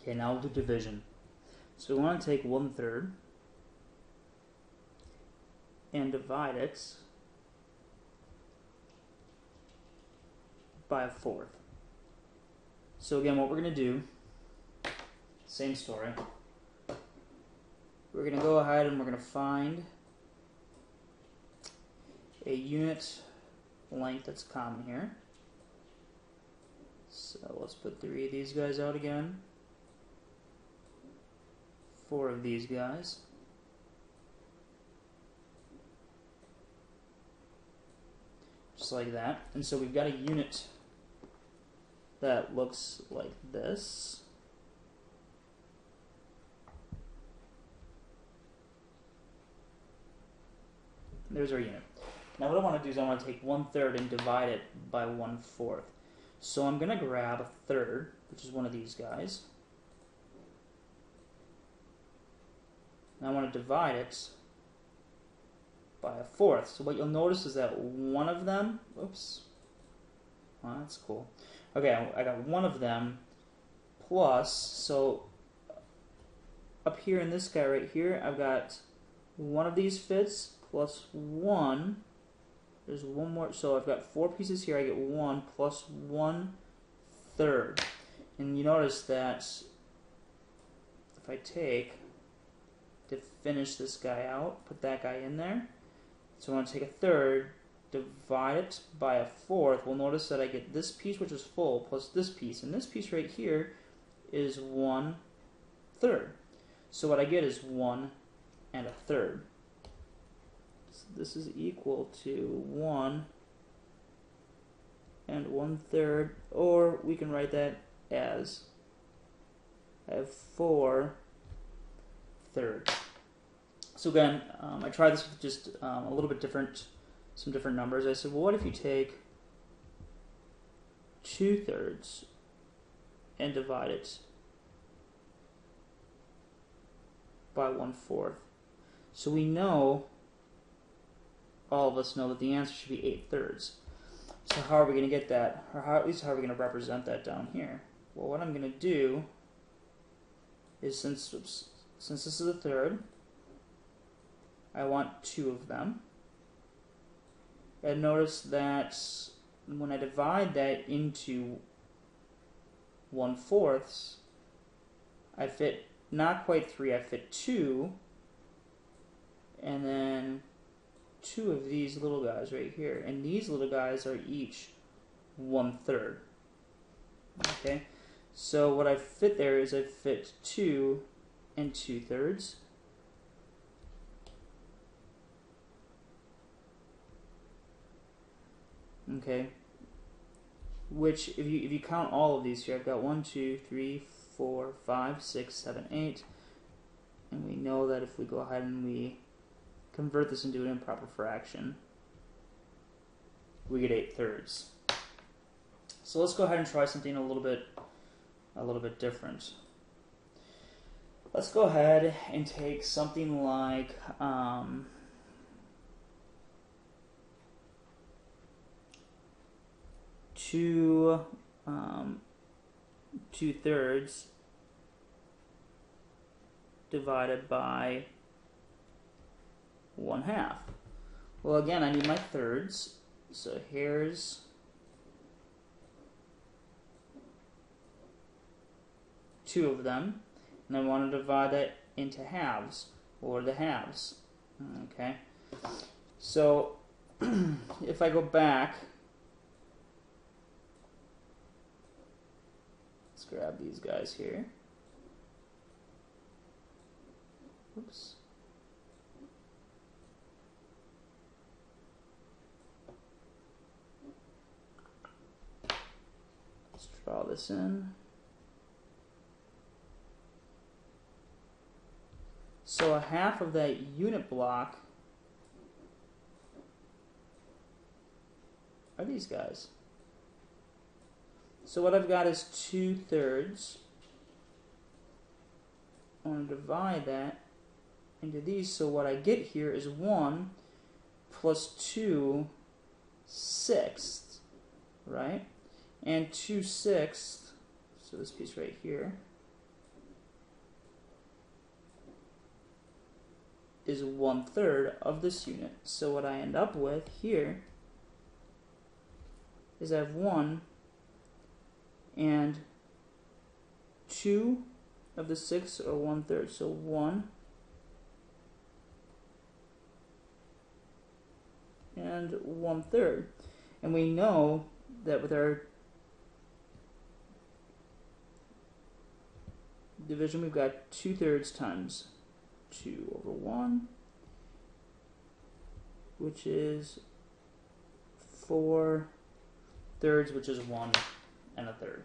Okay, now we'll do division. So we want to take 1/3 and divide it by a 4th. So again, what we're going to do, same story. We're going to go ahead and we're going to find a unit length that's common here. So let's put 3 of these guys out again. 4 of these guys. Just like that. And so we've got a unit that looks like this. There's our unit. Now what I want to do is I want to take 1/3 and divide it by 1/4. So I'm going to grab a 1/3, which is one of these guys. And I want to divide it by a 4th. So what you'll notice is that one of them, oops, oh, that's cool. Okay, I got one of them plus, so up here in this guy right here, I've got one of these fits plus 1. There's one more, so I've got 4 pieces here. I get 1 plus 1/3. And you notice that if I take, to finish this guy out, put that guy in there. So I want to take a 1/3, divide it by a 4th. We'll notice that I get this piece, which is full, plus this piece. And this piece right here is 1/3. So what I get is 1 1/3. So this is equal to 1 1/3, or we can write that as I have 4/3. So again, I tried this with just a little bit different, some different numbers. I said, well, what if you take 2/3 and divide it by 1/4? So we know, all of us know that the answer should be 8/3. So how are we going to get that? Or at least how are we going to represent that down here? Well, what I'm going to do is, since this is a 1/3, I want 2 of them. And notice that when I divide that into 1/4, I fit not quite 3, I fit 2, and then 2 of these little guys right here, and these little guys are each 1/3. Okay, so what I fit there is I fit 2 2/3. Okay, which if you count all of these here, I've got 1 2 3 4 5 6 7 8, and we know that if we go ahead and we convert this into an improper fraction, we get 8/3. So let's go ahead and try something a little bit different. Let's go ahead and take something like 2/3 divided by 1/2. Well, again, I need my thirds, so here's 2 of them, and I want to divide that into halves, or the halves. Okay, so if I go back, let's grab these guys here. Oops. Let's draw this in. So a half of that unit block are these guys. So what I've got is 2/3. I want to divide that into these, so what I get here is 1 plus 2/6, right? And 2/6, so this piece right here, is 1/3 of this unit. So what I end up with here is I have 1 and 2 of the 6 are 1/3. So 1 and 1/3. And we know that with our division, we've got 2/3 times 2/1, which is 4/3, which is 1 1/3.